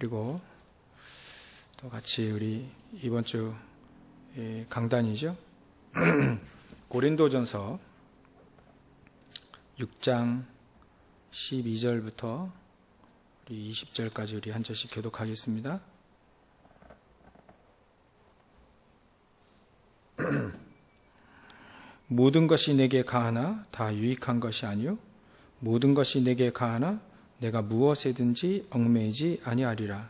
그리고 또 같이 우리 이번 주 강단이죠. 고린도전서 6장 12절부터 우리 20절까지 우리 한 절씩 교독하겠습니다. 모든 것이 내게 가하나 다 유익한 것이 아니요 모든 것이 내게 가하나 내가 무엇에든지 얽매이지 아니하리라.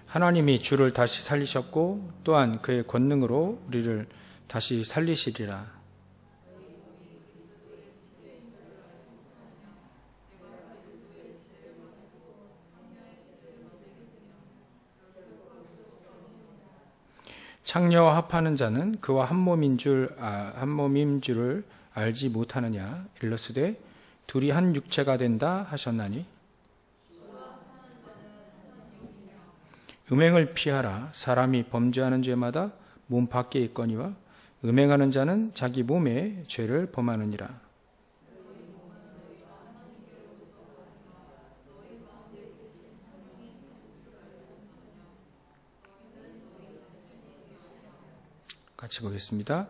하나님이 주를 다시 살리셨고 또한 그의 권능으로 우리를 다시 살리시리라. 창녀와 합하는 자는 그와 한 몸인 줄을 알지 못하느냐. 일러스되 둘이 한 육체가 된다 하셨나니 음행을 피하라. 사람이 범죄하는 죄마다 몸 밖에 있거니와 음행하는 자는 자기 몸에 죄를 범하느니라. 같이 보겠습니다.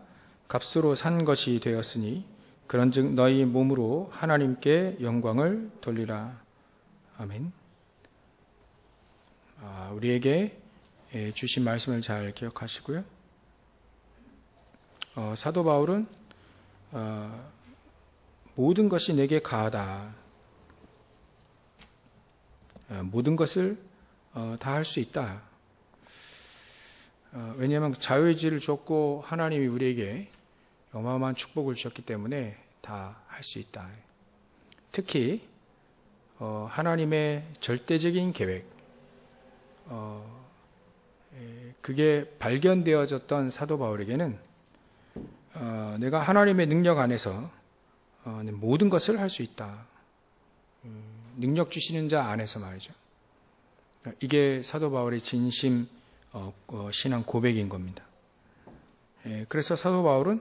값으로 산 것이 되었으니 그런즉 너희 몸으로 하나님께 영광을 돌리라. 아멘. 우리에게 주신 말씀을 잘 기억하시고요. 사도 바울은 모든 것이 내게 가하다. 모든 것을 다 할 수 있다. 왜냐하면 자유의지를 줬고 하나님이 우리에게 어마어마한 축복을 주셨기 때문에 다 할 수 있다. 특히 하나님의 절대적인 계획, 그게 발견되어졌던 사도 바울에게는 내가 하나님의 능력 안에서 모든 것을 할 수 있다. 능력 주시는 자 안에서 말이죠. 이게 사도 바울의 진심 신앙 고백인 겁니다. 그래서 사도 바울은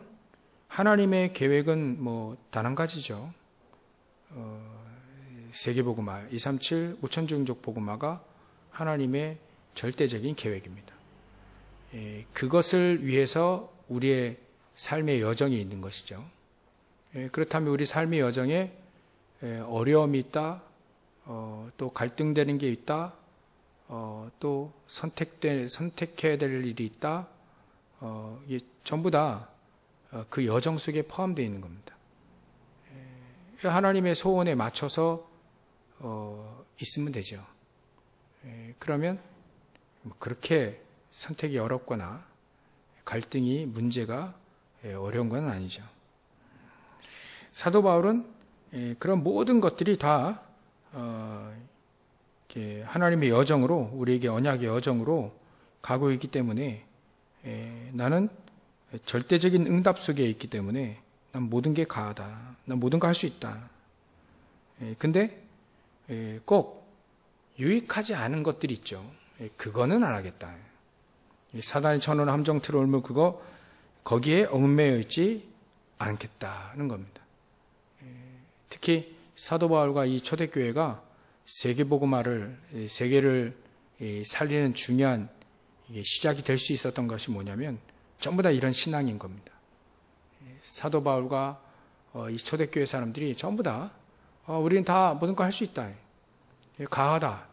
하나님의 계획은 단 한 가지죠. 세계복음화, 237 5천종족 복음화가 하나님의 절대적인 계획입니다. 그것을 위해서 우리의 삶의 여정이 있는 것이죠. 그렇다면 우리 삶의 여정에 어려움이 있다, 또 갈등되는 게 있다, 또 선택해야 될 일이 있다, 이게 전부 다 그 여정 속에 포함되어 있는 겁니다. 하나님의 소원에 맞춰서 있으면 되죠. 그러면 그렇게 선택이 어렵거나 갈등이 문제가 어려운 건 아니죠. 사도 바울은 그런 모든 것들이 다 하나님의 여정으로, 우리에게 언약의 여정으로 가고 있기 때문에 나는 절대적인 응답 속에 있기 때문에 난 모든 게 가하다. 난 모든 거 할 수 있다. 근데 꼭 유익하지 않은 것들이 있죠. 그거는 안 하겠다. 사단이 쳐놓은 함정 틀을 옮을 거기에 얽매여 있지 않겠다는 겁니다. 특히 사도 바울과 이 초대교회가 세계복음화를, 세계를 살리는 중요한 시작이 될 수 있었던 것이 뭐냐면 전부 다 이런 신앙인 겁니다. 사도 바울과 이 초대교회 사람들이 전부 다 우리는 다 모든 걸 할 수 있다. 가하다.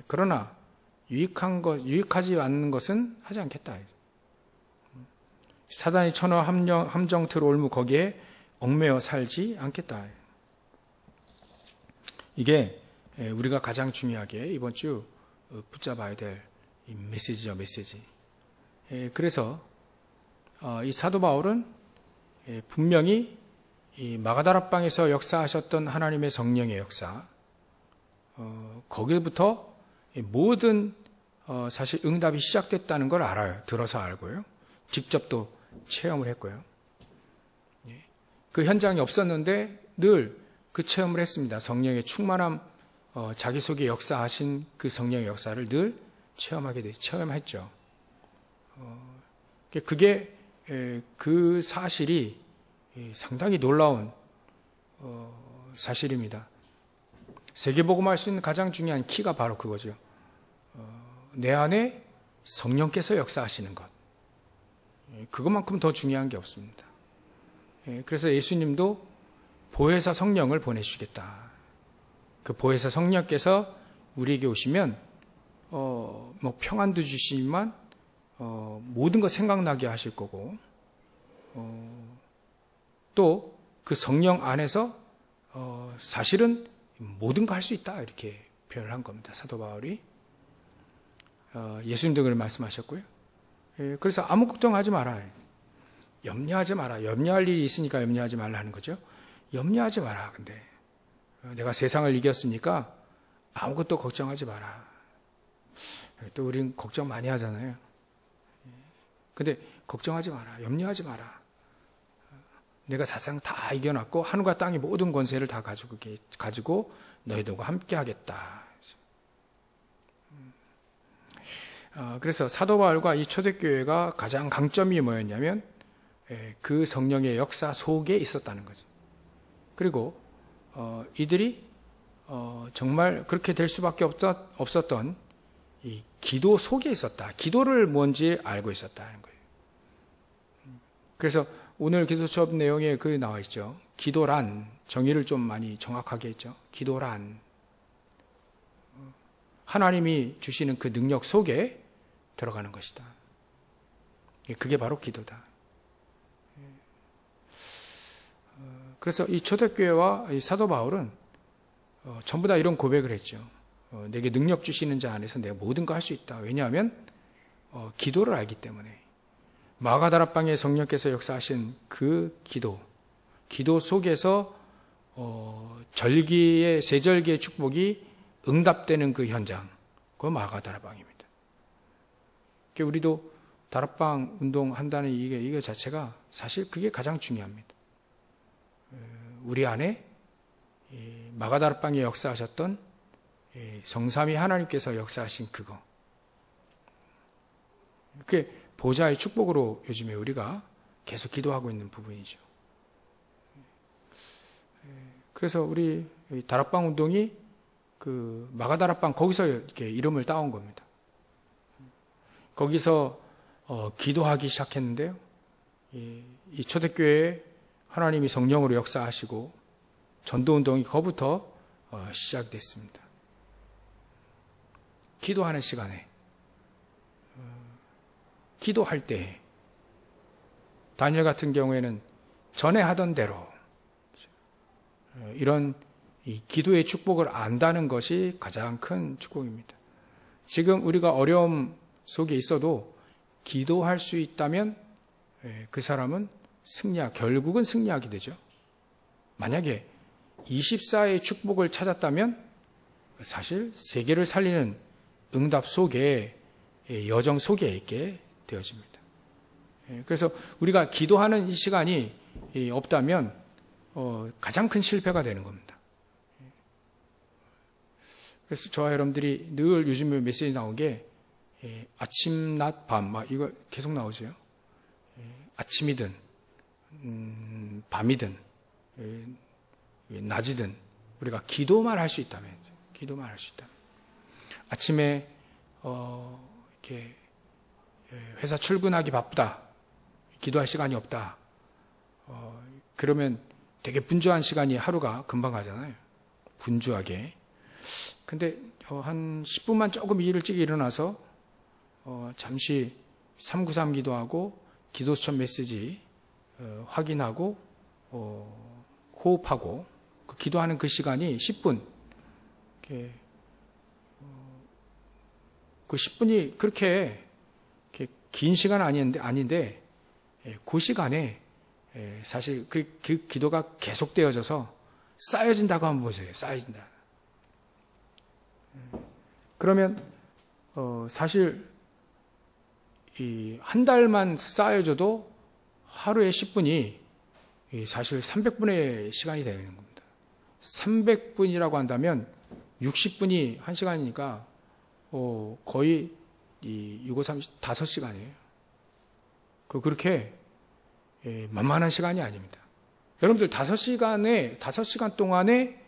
그러나 유익하지 않는 것은 하지 않겠다. 사단이 쳐놓은 함정틀 올무 거기에 얽매여 살지 않겠다. 이게 우리가 가장 중요하게 이번 주 붙잡아야 될 이 메시지죠, 메시지. 그래서 이 사도 바울은 분명히 이 마가다락방에서 역사하셨던 하나님의 성령의 역사, 거기부터 모든 사실 응답이 시작됐다는 걸 알아요. 들어서 알고요. 직접 또 체험을 했고요. 그 현장이 없었는데 늘 그 체험을 했습니다. 성령의 충만함 자기 속에 역사하신 그 성령의 역사를 늘 체험했죠. 그게 그 사실이 상당히 놀라운 사실입니다. 세계복음할 수 있는 가장 중요한 키가 바로 그거죠. 내 안에 성령께서 역사하시는 것. 그것만큼 더 중요한 게 없습니다. 그래서 예수님도 보혜사 성령을 보내주시겠다. 그 보혜사 성령께서 우리에게 오시면 뭐 평안도 주시지만 모든 것 생각나게 하실 거고 또 그 성령 안에서 사실은 모든 거 할 수 있다 이렇게 표현을 한 겁니다. 사도 바울이 예수님도 그걸 말씀하셨고요. 그래서 아무 걱정하지 마라. 염려하지 마라. 염려할 일이 있으니까 염려하지 말라는 거죠. 염려하지 마라. 근데 내가 세상을 이겼으니까 아무것도 걱정하지 마라. 또 우린 걱정 많이 하잖아요. 근데 걱정하지 마라. 염려하지 마라. 내가 세상 다 이겨놨고 하늘과 땅의 모든 권세를 다 가지고 너희들과 함께 하겠다. 그래서 사도 바울과 이 초대교회가 가장 강점이 뭐였냐면 그 성령의 역사 속에 있었다는 거죠. 그리고 이들이 정말 그렇게 될 수밖에 없었던 이 기도 속에 있었다. 기도를 뭔지 알고 있었다는 거예요. 그래서 오늘 기도 수업 내용에 그 나와 있죠. 기도란, 정의를 좀 많이 정확하게 했죠. 기도란 하나님이 주시는 그 능력 속에 들어가는 것이다. 그게 바로 기도다. 그래서 이 초대교회와 이 사도 바울은 전부 다 이런 고백을 했죠. 내게 능력 주시는 자 안에서 내가 모든 거 할 수 있다. 왜냐하면 기도를 알기 때문에. 마가다락방에 성령께서 역사하신 그 기도 속에서 절기의 세절기의 축복이 응답되는 그 현장, 그거 마가다락방입니다. 우리도 다락방 운동한다는 이게 자체가 사실 그게 가장 중요합니다. 우리 안에 마가다락방에 역사하셨던 성삼위 하나님께서 역사하신 그거, 그게 보좌의 축복으로 요즘에 우리가 계속 기도하고 있는 부분이죠. 그래서 우리 다락방 운동이 그 마가다락방 거기서 이렇게 이름을 따온 겁니다. 거기서 기도하기 시작했는데요. 이 초대교회에 하나님이 성령으로 역사하시고 전도운동이 거부터 시작됐습니다. 기도하는 시간에 기도할 때 다니엘 같은 경우에는 전에 하던 대로 이런 이 기도의 축복을 안다는 것이 가장 큰 축복입니다. 지금 우리가 어려움 속에 있어도 기도할 수 있다면 그 사람은 결국은 승리하게 되죠. 만약에 24의 축복을 찾았다면 사실 세계를 살리는 응답 속에 여정 속에 있게 되어집니다. 그래서 우리가 기도하는 이 시간이 없다면 가장 큰 실패가 되는 겁니다. 그래서 저와 여러분들이 늘 요즘에 메시지 나온 게 아침, 낮, 밤 이거 계속 나오죠. 아침이든 밤이든 낮이든 우리가 기도만 할 수 있다면 아침에 이렇게 회사 출근하기 바쁘다. 기도할 시간이 없다. 그러면 되게 분주한 시간이 하루가 금방 가잖아요. 분주하게. 근데 한 10분만 조금 일찍 일어나서 잠시 393 기도하고 기도수첩 메시지 확인하고 호흡하고 그 기도하는 그 시간이 10분. 그 10분이 그렇게 긴 시간 아닌데 그 시간에 사실 그 기도가 계속되어져서 쌓여진다고 한번 보세요. 쌓여진다. 그러면 사실 이 한 달만 쌓여져도 하루에 10분이 사실 300분의 시간이 되는 겁니다. 300분이라고 한다면 60분이 1시간이니까 거의 6530 5시간이에요. 그렇게 만만한 시간이 아닙니다. 여러분들 5시간 동안에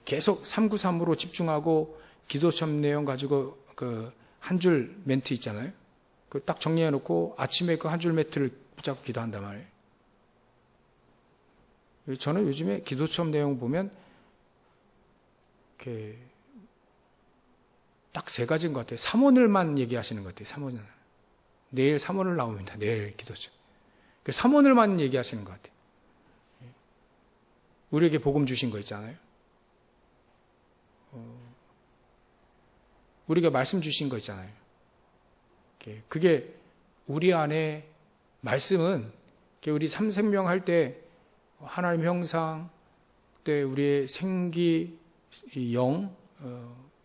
계속 393으로 집중하고 기도 시험 내용 가지고 그 한 줄 멘트 있잖아요. 그 딱 정리해 놓고 아침에 그 한 줄 멘트를 붙잡고 기도한단 말이에요. 저는 요즘에 기도 시험 내용 보면 이렇게 딱 3가지인 것 같아요. 3오늘만 얘기하시는 것 같아요. 3오늘. 내일 3오늘 나옵니다. 내일 기도 시험. 3오늘만 얘기하시는 것 같아요. 우리에게 복음 주신 거 있잖아요. 우리가 말씀 주신 거 있잖아요. 그게 우리 안에 말씀은 우리 삼생명 할 때 하나님 형상, 그때 우리의 생기, 영,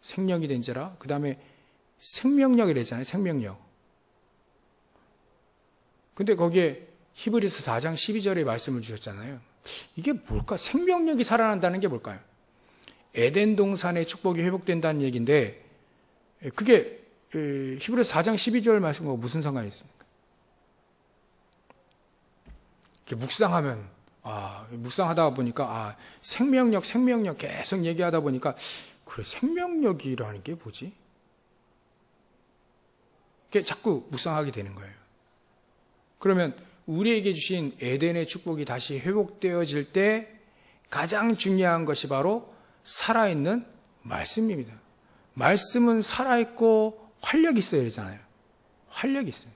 생명이 된 자라, 그 다음에 생명력이 되잖아요. 생명력. 근데 거기에 히브리서 4장 12절의 말씀을 주셨잖아요. 이게 뭘까? 생명력이 살아난다는 게 뭘까요? 에덴 동산의 축복이 회복된다는 얘기인데 그게 히브리서 4장 12절 말씀과 무슨 상관이 있습니까? 이렇게 묵상하다 보니까 생명력 계속 얘기하다 보니까 그래 생명력이라는 게 뭐지? 이게 자꾸 묵상하게 되는 거예요. 그러면 우리에게 주신 에덴의 축복이 다시 회복되어질 때 가장 중요한 것이 바로 살아있는 말씀입니다. 말씀은 살아있고 활력이 있어야 되잖아요. 활력이 있어요.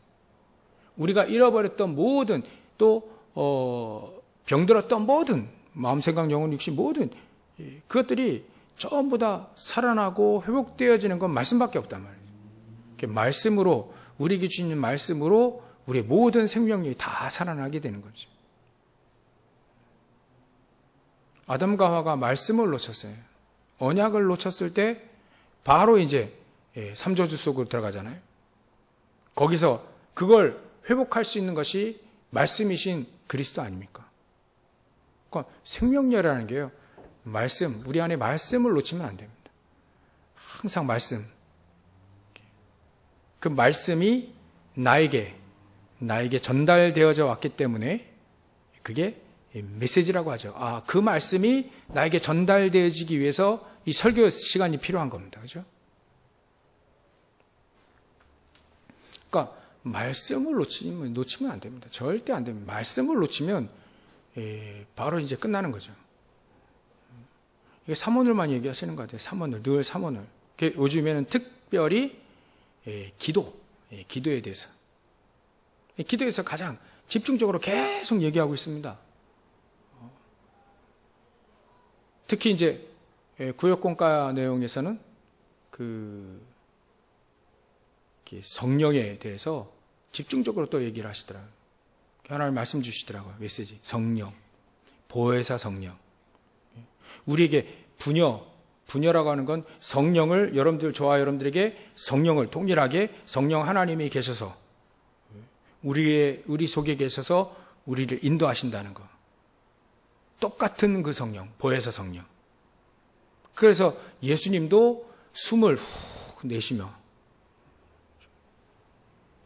우리가 잃어버렸던 모든 또 병들었던 모든 마음, 생각, 영혼, 육신 모든 그것들이 전부 다 살아나고 회복되어지는 건 말씀밖에 없단 말이에요. 말씀으로 우리에게 주신 말씀으로 우리의 모든 생명력이 다 살아나게 되는 거죠. 아담과 하와가 말씀을 놓쳤어요. 언약을 놓쳤을 때 바로 이제 삼저주 속으로 들어가잖아요. 거기서 그걸 회복할 수 있는 것이 말씀이신 그리스도 아닙니까? 그러니까 생명력이라는 게요. 말씀, 우리 안에 말씀을 놓치면 안 됩니다. 항상 말씀. 그 말씀이 나에게 전달되어져 왔기 때문에 그게 메시지라고 하죠. 그 말씀이 나에게 전달되어지기 위해서 이 설교 시간이 필요한 겁니다. 그죠? 그러니까 말씀을 놓치면 안 됩니다. 절대 안 됩니다. 말씀을 놓치면 바로 이제 끝나는 거죠. 이게 3오늘만 얘기하시는 것 같아요. 3오늘, 늘 3오늘. 요즘에는 특별히 기도에 대해서. 기도에서 가장 집중적으로 계속 얘기하고 있습니다. 특히 이제 구역공과 내용에서는 성령에 대해서 집중적으로 또 얘기를 하시더라고요. 하나님 말씀 주시더라고요. 메시지. 성령. 보혜사 성령. 우리에게 부녀라고 하는 건 성령을 저와 여러분들에게 성령을 동일하게 성령 하나님이 계셔서 우리 속에 계셔서 우리를 인도하신다는 거. 똑같은 그 성령, 보혜사 성령. 그래서 예수님도 숨을 후 내쉬며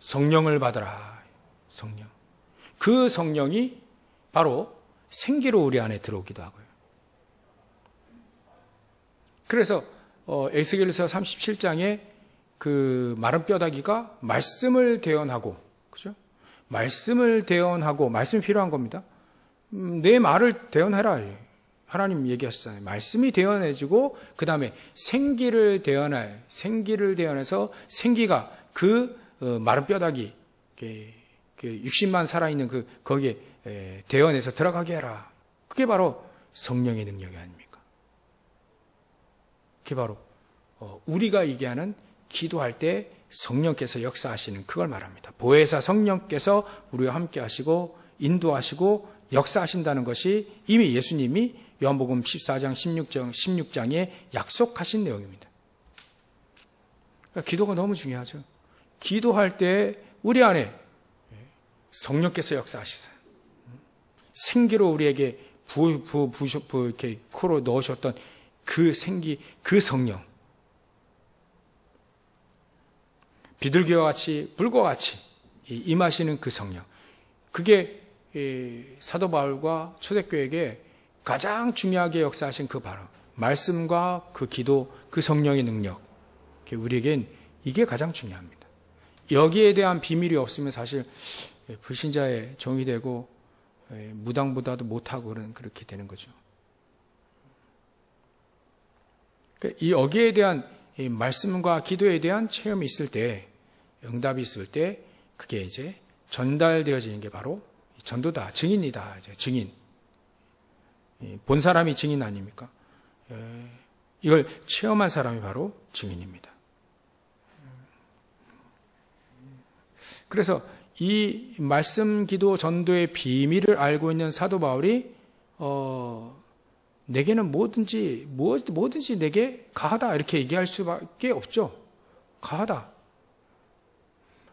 성령을 받아라. 성령. 그 성령이 바로 생기로 우리 안에 들어오기도 하고요. 그래서 에스겔서 37장에 그 마른 뼈다귀가 말씀을 대언하고, 그죠? 말씀을 대언하고, 말씀이 필요한 겁니다. 내 말을 대언해라. 하나님 얘기하셨잖아요. 말씀이 대언해지고, 그 다음에 생기를 대언해서 생기가 그 마른 뼈다귀, 그 60만 살아있는 거기에 대언해서 들어가게 해라. 그게 바로 성령의 능력이 아닙니까? 그게 바로 우리가 얘기하는 기도할 때 성령께서 역사하시는 그걸 말합니다. 보혜사 성령께서 우리와 함께 하시고 인도하시고 역사하신다는 것이 이미 예수님이 요한복음 14장 16장에 약속하신 내용입니다. 그러니까 기도가 너무 중요하죠. 기도할 때 우리 안에 성령께서 역사하시세요. 생기로 우리에게 이렇게 코로 넣으셨던 그 생기, 그 성령. 비둘기와 같이 불과 같이 임하시는 그 성령. 그게 사도 바울과 초대교회에게 가장 중요하게 역사하신 그 바로 말씀과 그 기도, 그 성령의 능력. 우리에겐 이게 가장 중요합니다. 여기에 대한 비밀이 없으면 사실 불신자의 종이 되고 무당보다도 못하고 그렇게 되는 거죠. 이 여기에 대한 이 말씀과 기도에 대한 체험이 있을 때, 응답이 있을 때, 그게 이제 전달되어지는 게 바로 전도다, 증인이다, 이제 증인. 본 사람이 증인 아닙니까? 이걸 체험한 사람이 바로 증인입니다. 그래서 이 말씀, 기도, 전도의 비밀을 알고 있는 사도 바울이 내게는 뭐든지 내게 가하다 이렇게 얘기할 수밖에 없죠. 가하다.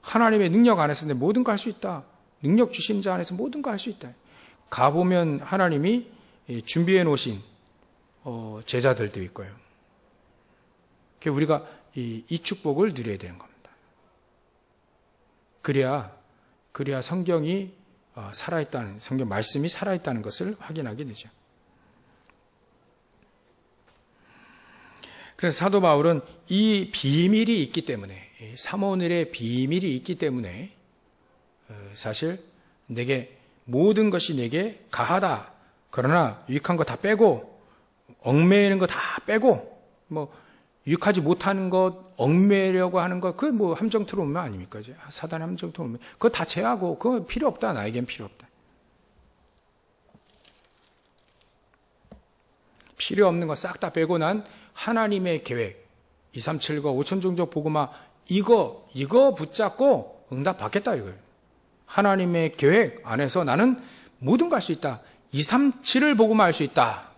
하나님의 능력 안에서 내 모든 걸 할 수 있다. 능력 주신 자 안에서 모든 걸 할 수 있다. 가보면 하나님이 준비해 놓으신 제자들도 있고요. 우리가 이 축복을 누려야 되는 겁니다. 그래야 성경이 살아있다는, 성경 말씀이 살아있다는 것을 확인하게 되죠. 그래서 사도 바울은 이 비밀이 있기 때문에, 사모늘의 비밀이 있기 때문에 사실 내게 모든 것이 내게 가하다. 그러나 유익한 거 다 빼고, 얽매이는 거 다 빼고, 유익하지 못하는 것, 얽매려고 하는 것, 그게 함정틀어 오면 아닙니까? 이제 사단의 함정틀어 오면 그거 다 제하고, 그거 필요 없다. 나에겐 필요 없다. 필요 없는 거 싹 다 빼고 난 하나님의 계획, 237과 5천종족 복음화, 이거 붙잡고 응답 받겠다 이거예요. 하나님의 계획 안에서 나는 모든 걸 할 수 있다. 237을 복음화할 수 있다.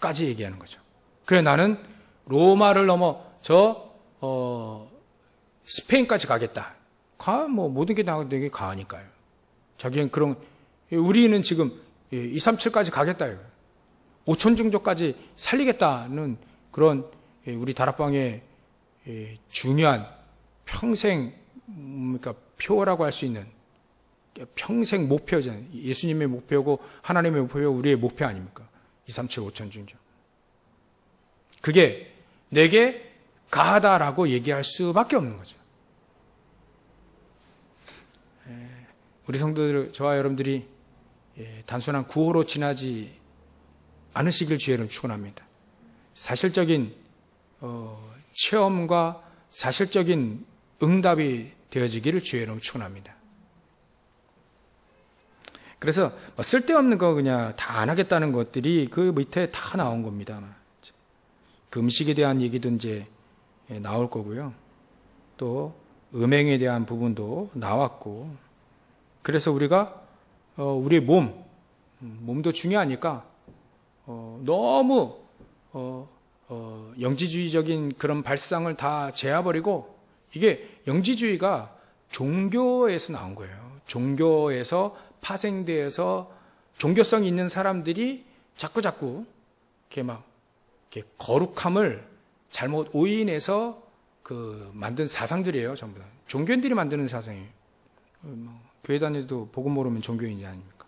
까지 얘기하는 거죠. 그래 나는 로마를 넘어 스페인까지 가겠다. 모든 게 나에게 가하니까요. 자기는 우리는 지금 237까지 가겠다 이거예요. 5천종족까지 살리겠다는 그런 우리 다락방의 중요한 평생 표라고 할 수 있는 평생 목표잖아요. 예수님의 목표고 하나님의 목표고 우리의 목표 아닙니까? 237, 5천종족. 그게 내게 가하다라고 얘기할 수밖에 없는 거죠. 우리 성도들, 저와 여러분들이 단순한 구호로 지나지 않으시길 주의를 축원합니다. 사실적인 체험과 사실적인 응답이 되어지기를 주의를 축원합니다. 그래서 쓸데없는 거 그냥 다 안 하겠다는 것들이 그 밑에 다 나온 겁니다. 그 음식에 대한 얘기도 이제 나올 거고요. 또 음행에 대한 부분도 나왔고, 그래서 우리가 우리의 몸도 중요하니까 너무 영지주의적인 그런 발상을 다 제어버리고, 이게 영지주의가 종교에서 나온 거예요. 종교에서 파생돼서 종교성 있는 사람들이 자꾸 이렇게 거룩함을 잘못 오인해서 만든 사상들이에요. 전부 다 종교인들이 만드는 사상이에요. 교회 다니도 복음 모르면 종교인이 아닙니까?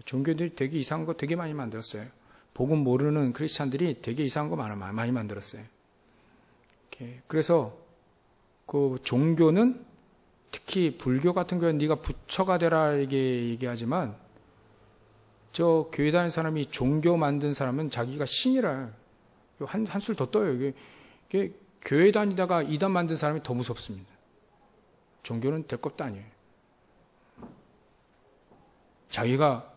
종교인들이 되게 이상한 거 되게 많이 만들었어요. 복음 모르는 크리스찬들이 되게 이상한 거 많이 만들었어요. 그래서 그 종교는, 특히 불교 같은 경우는 네가 부처가 되라 이렇게 얘기하지만, 저 교회 다니는 사람이 종교 만든 사람은 자기가 신이라 한술 더 떠요. 이게 교회 다니다가 이단 만든 사람이 더 무섭습니다. 종교는 될 것도 아니에요. 자기가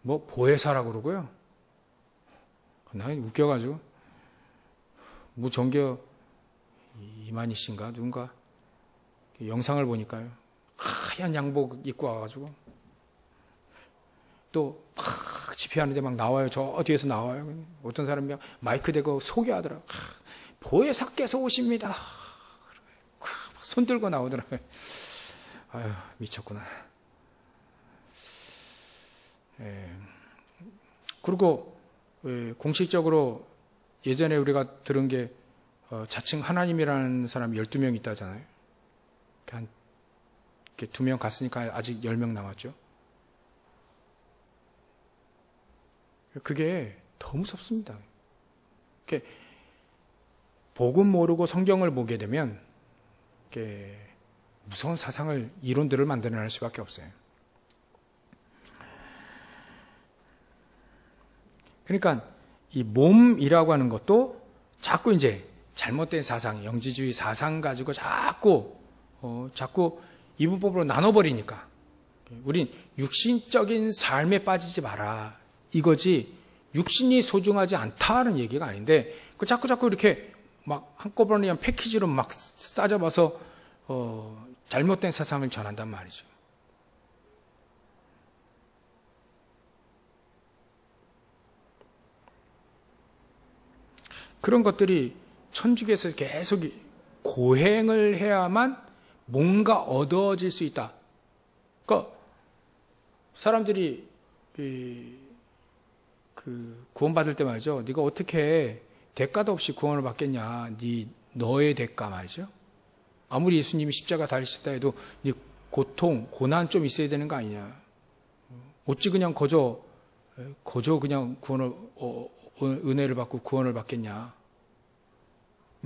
보혜사라고 그러고요. 나 웃겨가지고 종교 이만희 씨인가 누군가 영상을 보니까요, 하얀 양복 입고 와가지고 또 막 집회하는데 막 나와요. 저 뒤에서 나와요. 어떤 사람이 마이크 대고 소개하더라고요. 보혜사께서 오십니다. 손 들고 나오더라고요. 아유, 미쳤구나. 그리고 공식적으로 예전에 우리가 들은 게 자칭 하나님이라는 사람이 12명 있다잖아요. 한 2명 갔으니까 아직 10명 남았죠. 그게 더 무섭습니다. 복음 모르고 성경을 보게 되면 무서운 사상을, 이론들을 만들어낼 수밖에 없어요. 그러니까 이 몸이라고 하는 것도 자꾸 이제 잘못된 사상, 영지주의 사상 가지고 자꾸 이분법으로 나눠버리니까 우린 육신적인 삶에 빠지지 마라 이거지, 육신이 소중하지 않다는 얘기가 아닌데 자꾸 이렇게 막 한꺼번에 그냥 패키지로 막 싸잡아서 잘못된 사상을 전한단 말이죠. 그런 것들이 천주교에서 계속 고행을 해야만 뭔가 얻어질 수 있다. 그러니까 사람들이 구원받을 때 말이죠. 네가 어떻게 대가도 없이 구원을 받겠냐. 너의 대가 말이죠. 아무리 예수님이 십자가 달리셨다 해도 네 고통, 고난 좀 있어야 되는 거 아니냐. 어찌 그냥 거저 그냥 구원을 은혜를 받고 구원을 받겠냐.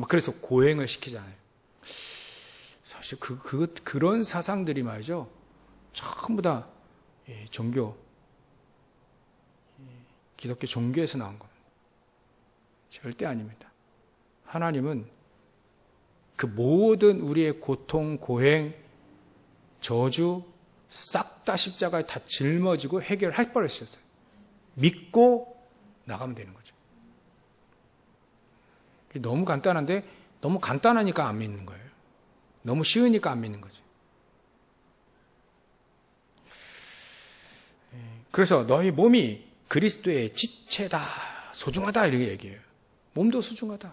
그래서 고행을 시키잖아요. 사실 그런 사상들이 말이죠. 전부 다 기독교 종교에서 나온 겁니다. 절대 아닙니다. 하나님은 그 모든 우리의 고통, 고행, 저주 싹 다 십자가에 다 짊어지고 해결할 뻔했었어요. 믿고 나가면 되는 거죠. 너무 간단한데 너무 간단하니까 안 믿는 거예요. 너무 쉬우니까 안 믿는 거죠. 그래서 너희 몸이 그리스도의 지체다, 소중하다 이렇게 얘기해요. 몸도 소중하다.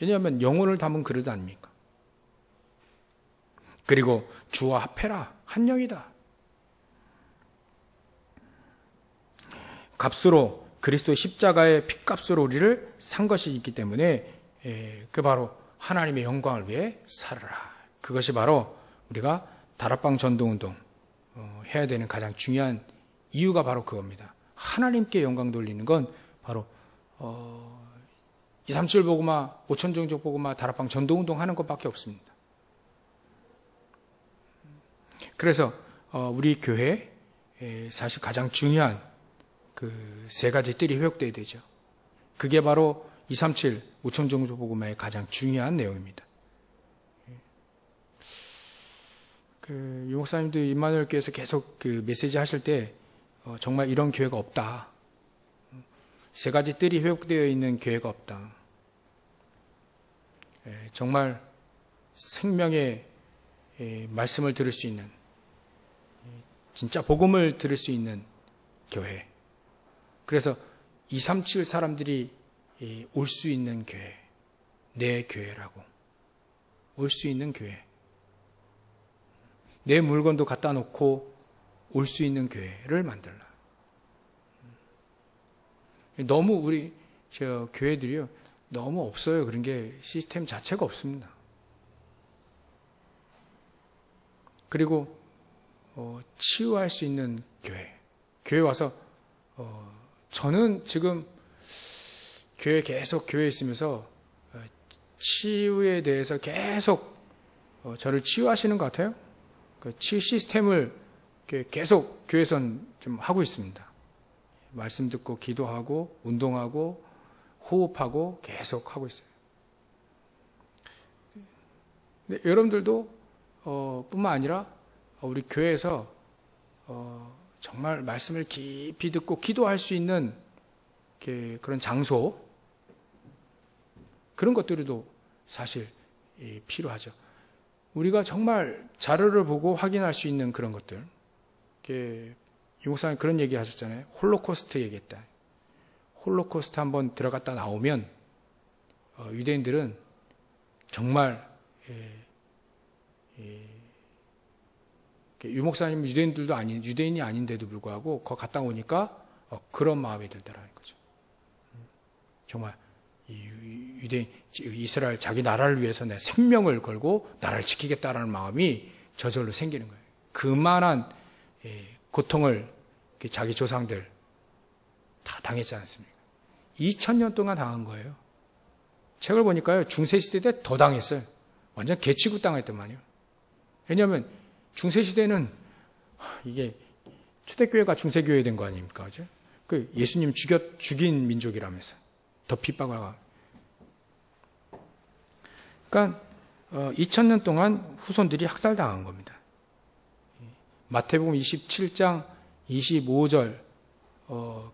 왜냐하면 영혼을 담은 그릇 아닙니까? 그리고 주와 합해라, 한 영이다. 값으로 그리스도의 십자가의 핏값으로 우리를 산 것이 있기 때문에 그 바로 하나님의 영광을 위해 살아라. 그것이 바로 우리가 다락방 전도운동 해야 되는 가장 중요한 이유가 바로 그겁니다. 하나님께 영광 돌리는 건 바로 237 복음화, 5천 종족 복음화, 다락방 전도운동 하는 것밖에 없습니다. 그래서 우리 교회 사실 가장 중요한 그 세 가지 뜰이 회복되어야 되죠. 그게 바로 237, 5천 종족 복음화의 가장 중요한 내용입니다. 유 목사님도 임마누엘교회에서 계속 그 메시지 하실 때 정말 이런 교회가 없다. 세 가지 뜰이 회복되어 있는 교회가 없다. 정말 생명의 말씀을 들을 수 있는, 진짜 복음을 들을 수 있는 교회. 그래서 237 사람들이 올 수 있는 교회, 내 교회라고. 올 수 있는 교회. 내 물건도 갖다 놓고 올 수 있는 교회를 만들라. 너무 우리 교회들이요, 너무 없어요. 그런 게 시스템 자체가 없습니다. 그리고 치유할 수 있는 교회 와서 저는 지금 계속 교회에 있으면서 치유에 대해서 계속 저를 치유하시는 것 같아요. 그 치유 시스템을 계속 교회에선 좀 하고 있습니다. 말씀 듣고 기도하고 운동하고 호흡하고 계속 하고 있어요. 여러분들도 뿐만 아니라 우리 교회에서 정말 말씀을 깊이 듣고 기도할 수 있는 그런 장소, 그런 것들도 사실 필요하죠. 우리가 정말 자료를 보고 확인할 수 있는 그런 것들. 유 목사님 그런 얘기 하셨잖아요. 홀로코스트 얘기했다. 홀로코스트 한번 들어갔다 나오면 유대인들은 정말 유 목사님 유대인이 아닌데도 불구하고 거 갔다 오니까 그런 마음이 들더라는 거죠. 정말 유대인 이스라엘 자기 나라를 위해서 내 생명을 걸고 나라를 지키겠다라는 마음이 저절로 생기는 거예요. 그만한 고통을 자기 조상들 다 당했지 않습니까? 2000년 동안 당한 거예요. 책을 보니까요, 중세시대 때 더 당했어요. 완전 개취급 당했단 말이에요. 왜냐하면 중세시대는 이게 초대교회가 중세교회 된 거 아닙니까? 그죠? 그 예수님 죽인 민족이라면서 더 핍박을 하고. 그러니까 2000년 동안 후손들이 학살당한 겁니다. 마태복음 27장 25절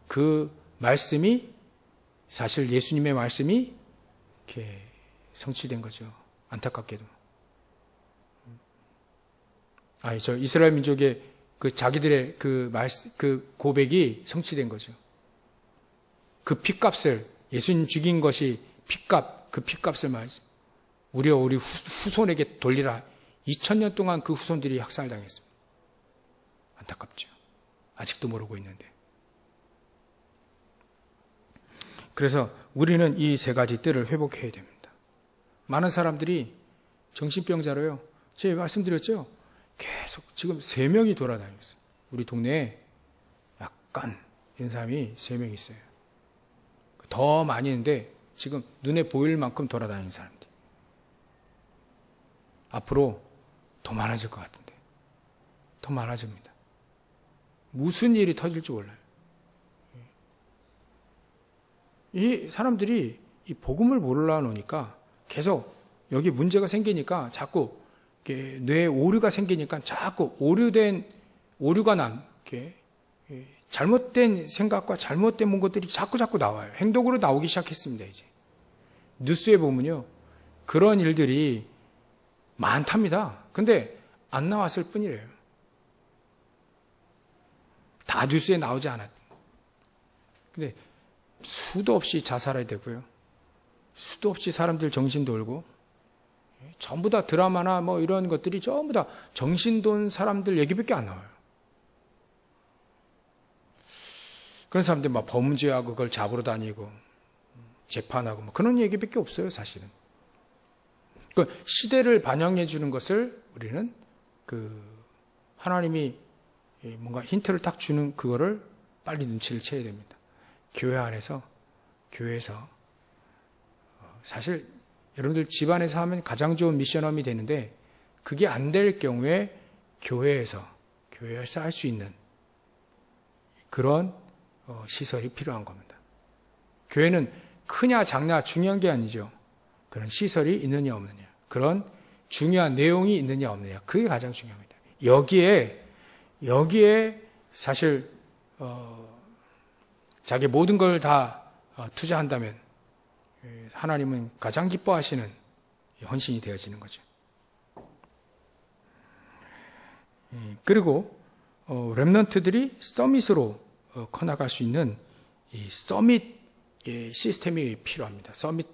그 말씀이 사실 예수님의 말씀이 이렇게 성취된 거죠. 안타깝게도. 저 이스라엘 민족의 그 자기들의 그 고백이 성취된 거죠. 그 핏값을 예수님 죽인 것이 그 핏값을 말이죠. 우리 후손에게 돌리라. 2000년 동안 그 후손들이 학살당했습니다. 안타깝죠. 아직도 모르고 있는데. 그래서 우리는 이 세 가지 뜰을 회복해야 됩니다. 많은 사람들이 정신병자로요. 제가 말씀드렸죠. 계속 지금 3명이 돌아다니고 있어요. 우리 동네에 약간 이런 사람이 3명 있어요. 더 많이 있는데 지금 눈에 보일 만큼 돌아다니는 사람들. 앞으로 더 많아질 것 같은데. 더 많아집니다. 무슨 일이 터질지 몰라요. 이 사람들이 이 복음을 몰라 놓으니까 계속 여기 문제가 생기니까 자꾸 뇌에 오류가 생기니까 자꾸 오류가 잘못된 생각과 잘못된 것들이 자꾸 나와요. 행동으로 나오기 시작했습니다, 이제. 뉴스에 보면요. 그런 일들이 많답니다. 근데 안 나왔을 뿐이래요. 다 뉴스에 나오지 않았. 근데 수도 없이 자살이 되고요. 수도 없이 사람들 정신 돌고 전부 다 드라마나 뭐 이런 것들이 전부 다 정신 돈 사람들 얘기밖에 안 나와요. 그런 사람들 막 범죄하고 그걸 잡으러 다니고 재판하고 뭐 그런 얘기밖에 없어요, 사실은. 그 시대를 반영해 주는 것을 우리는 하나님이 뭔가 힌트를 딱 주는 그거를 빨리 눈치를 채야 됩니다. 교회에서 사실 여러분들 집안에서 하면 가장 좋은 미션홈이 되는데 그게 안 될 경우에 교회에서 할 수 있는 그런 시설이 필요한 겁니다. 교회는 크냐 작냐 중요한 게 아니죠. 그런 시설이 있느냐 없느냐, 그런 중요한 내용이 있느냐 없느냐, 그게 가장 중요합니다. 여기에 사실 자기 모든 걸 다 투자한다면 하나님은 가장 기뻐하시는 헌신이 되어지는 거죠. 그리고 렘넌트들이 서밋으로 커나갈 수 있는 이 서밋 시스템이 필요합니다. 서밋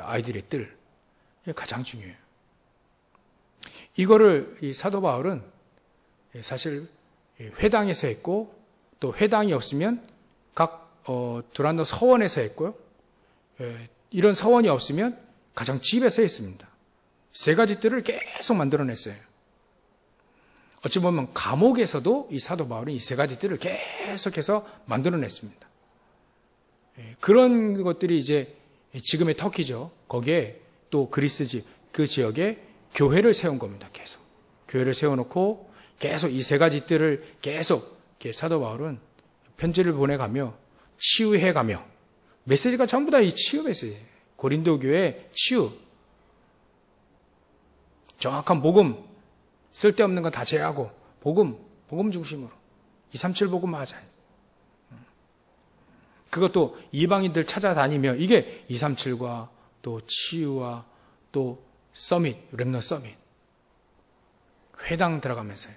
아이들의 뜰 가장 중요해요. 이거를 이 사도 바울은 사실 회당에서 했고 또 회당이 없으면 각 두란노 서원에서 했고요. 이런 서원이 없으면 가장 집에서 했습니다. 3가지 뜰을 계속 만들어냈어요. 어찌 보면 감옥에서도 이 사도 바울은 이 3가지 뜰을 계속해서 만들어냈습니다. 그런 것들이 이제 지금의 터키죠. 거기에 또 그리스 그 지역에 교회를 세운 겁니다. 계속 교회를 세워놓고 계속 이 3가지 뜰을 계속 사도 바울은 편지를 보내가며 치유해가며, 메시지가 전부 다 이 치유 메시지예요. 고린도 교회 치유, 정확한 복음, 쓸데없는 건 다 제하고 복음 중심으로 237 복음만 하자. 그것도 이방인들 찾아다니며 이게 237과 또 치유와 또 서밋, 렘넌트 서밋, 회당 들어가면서요.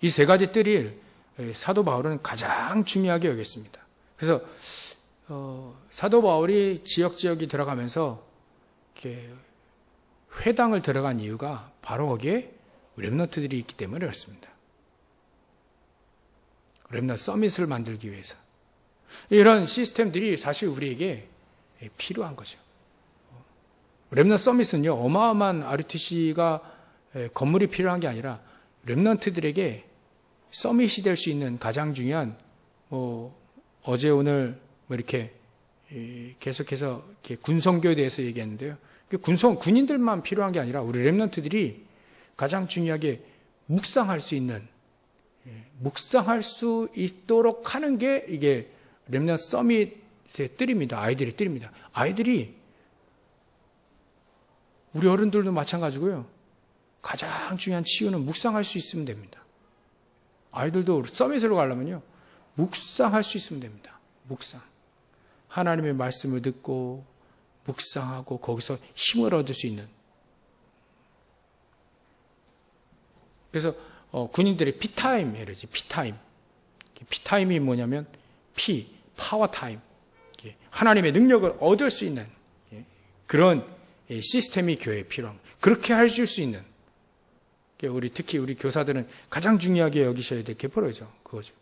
이 3가지 뜰을 사도 바울은 가장 중요하게 여겼습니다. 그래서 사도 바울이 지역이 들어가면서 이렇게 회당을 들어간 이유가 바로 거기에 렘넌트들이 있기 때문에 그렇습니다. 렘넌트 서밋을 만들기 위해서. 이런 시스템들이 사실 우리에게 필요한 거죠. 렘넌트 서밋은요, 어마어마한 RUTC가 건물이 필요한 게 아니라 렘넌트들에게 서밋이 될 수 있는 가장 중요한 어제 오늘 이렇게 계속해서 이렇게 군성교에 대해서 얘기했는데요. 군인들만 필요한 게 아니라 우리 렘넌트들이 가장 중요하게 묵상할 수 있도록 하는 게 이게 렘넌트 서밋의 뜰입니다. 아이들의 뜰입니다. 아이들이 우리 어른들도 마찬가지고요. 가장 중요한 치유는 묵상할 수 있으면 됩니다. 아이들도 서밋으로 가려면요. 묵상할 수 있으면 됩니다. 묵상. 하나님의 말씀을 듣고 묵상하고 거기서 힘을 얻을 수 있는. 그래서 군인들의 피타임, 이러지. 피타임. 피타임이 뭐냐면 파워타임. 하나님의 능력을 얻을 수 있는 그런 시스템이 교회에 필요한. 그렇게 해줄 수 있는. 특히 우리 교사들은 가장 중요하게 여기셔야 될 게 바로죠. 그거죠.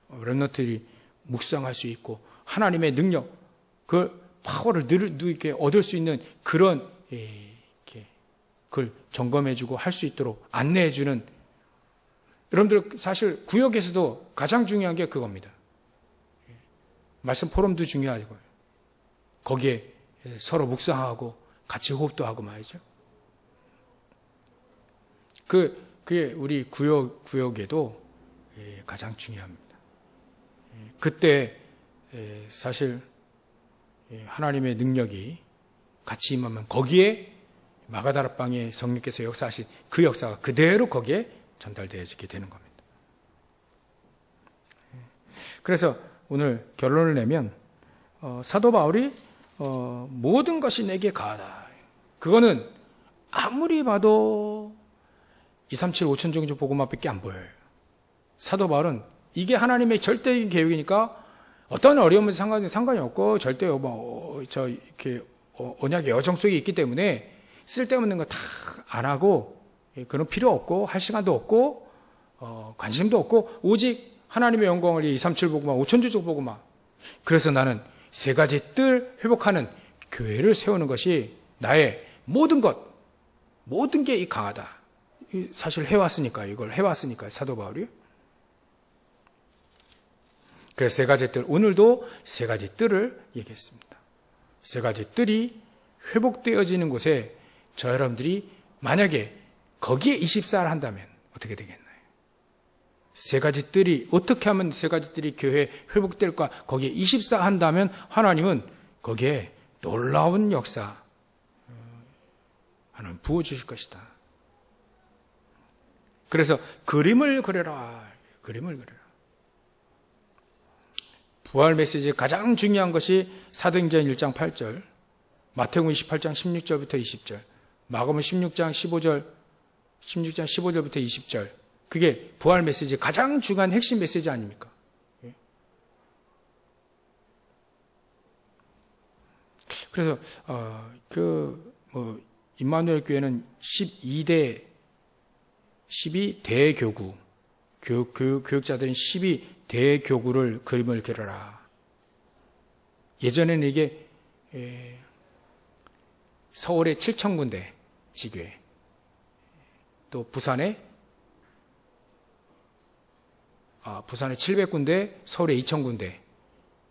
렘넌트들이 묵상할 수 있고 하나님의 능력, 그 파워를 이렇게 얻을 수 있는 그런 그걸 점검해주고 할 수 있도록 안내해주는. 여러분들 사실 구역에서도 가장 중요한 게 그겁니다. 말씀 포럼도 중요하고 거기에 서로 묵상하고 같이 호흡도 하고 말이죠. 그게 우리 구역에도 가장 중요합니다. 그때 사실 하나님의 능력이 같이 임하면 거기에 마가다락방에 성령께서 역사하신 그 역사가 그대로 거기에 전달되어지게 되는 겁니다. 그래서 오늘 결론을 내면 사도 바울이 모든 것이 내게 가하다. 그거는 아무리 봐도 237 5천종족 복음화밖에 안 보여요. 사도 바울은 이게 하나님의 절대적인 계획이니까 어떤 어려움은 상관이 없고 절대 이렇게 언약의 여정 속에 있기 때문에 쓸데없는 거 다 안 하고 그런 필요 없고 할 시간도 없고 관심도 없고 오직 하나님의 영광을 위해 237 복음화 5천종족 복음화. 그래서 나는 세 가지 뜰 회복하는 교회를 세우는 것이 나의 모든 게 이 강하다. 사실 이걸 해왔으니까요, 사도 바울이. 그래서 세 가지 뜰, 오늘도 세 가지 뜰을 얘기했습니다. 세 가지 뜰이 회복되어지는 곳에 저 여러분들이 만약에 거기에 24를 한다면 어떻게 되겠나요? 세 가지 뜰이, 어떻게 하면 세 가지 뜰이 교회에 회복될까? 거기에 24 한다면 하나님은 거기에 놀라운 역사, 하나님 부어주실 것이다. 그래서 그림을 그려라. 부활 메시지의 가장 중요한 것이 사도행전 1장 8절, 마태복음 28장 16절부터 20절, 마가복음 16장 15절부터 20절. 그게 부활 메시지의 가장 중요한 핵심 메시지 아닙니까? 그래서 임마누엘 교회는 12대교구, 교육자들은 12대교구를 그림을 그려라. 예전에는 이게 서울에 7,000군데 지교회, 또 부산에 700군데, 서울에 2,000군데,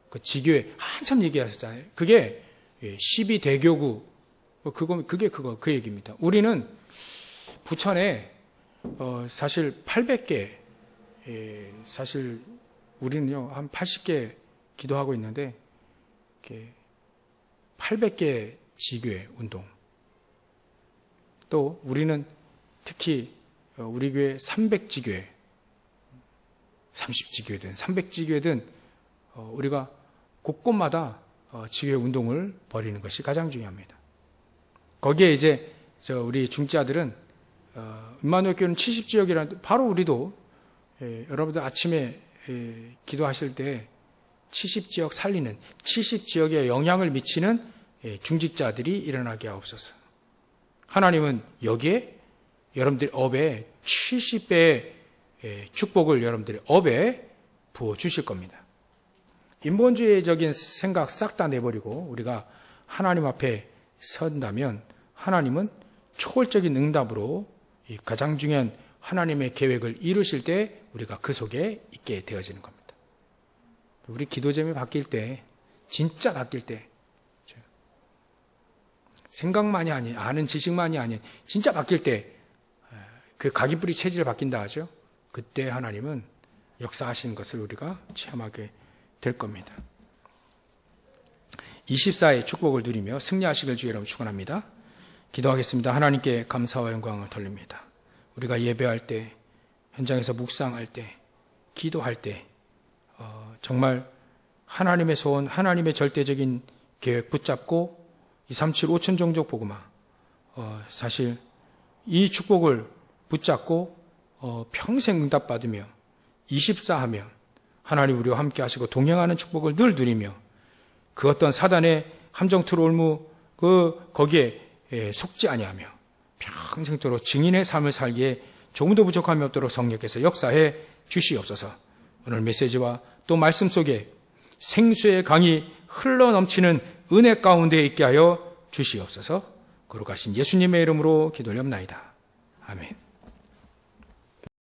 그 지교회 한참 얘기하셨잖아요. 그게 12대교구, 그 얘기입니다. 우리는 부천에 사실 800개, 사실 우리는요 한 80개 기도하고 있는데 800개 지교회 운동. 또 우리는 특히 우리 교회 300지교회, 30지교회든 300지교회든 우리가 곳곳마다 지교회 운동을 벌이는 것이 가장 중요합니다. 거기에 이제 우리 중지자들은 임마누엘 교회는 70지역이라는데 바로 우리도 여러분들 아침에 기도하실 때 70지역 살리는 70지역에 영향을 미치는 중직자들이 일어나게 하옵소서. 하나님은 여기에 여러분들의 업에 70배의 축복을 여러분들의 업에 부어주실 겁니다. 인본주의적인 생각 싹 다 내버리고 우리가 하나님 앞에 선다면 하나님은 초월적인 응답으로 이 가장 중요한 하나님의 계획을 이루실 때 우리가 그 속에 있게 되어지는 겁니다. 우리 기도 제목이 바뀔 때, 진짜 바뀔 때, 생각만이 아닌, 아는 지식만이 아닌 진짜 바뀔 때 그 가기뿌리 체질이 바뀐다 하죠. 그때 하나님은 역사하시는 것을 우리가 체험하게 될 겁니다. 24의 축복을 누리며 승리하시길 주의 이름으로 축원합니다. 기도하겠습니다. 하나님께 감사와 영광을 돌립니다. 우리가 예배할 때, 현장에서 묵상할 때, 기도할 때 정말 하나님의 소원, 하나님의 절대적인 계획 붙잡고 237 5천 종족 복음화 사실 이 축복을 붙잡고 평생 응답받으며 24하며 하나님 우리와 함께 하시고 동행하는 축복을 늘 누리며 그 어떤 사단의 함정투로 올무 거기에 속지 아니하며 평생토록 증인의 삶을 살기에 조금도 부족함이 없도록 성령께서 역사해 주시옵소서. 오늘 메시지와 또 말씀 속에 생수의 강이 흘러넘치는 은혜 가운데 있게 하여 주시옵소서. 거룩하신 예수님의 이름으로 기도하옵나이다. 아멘.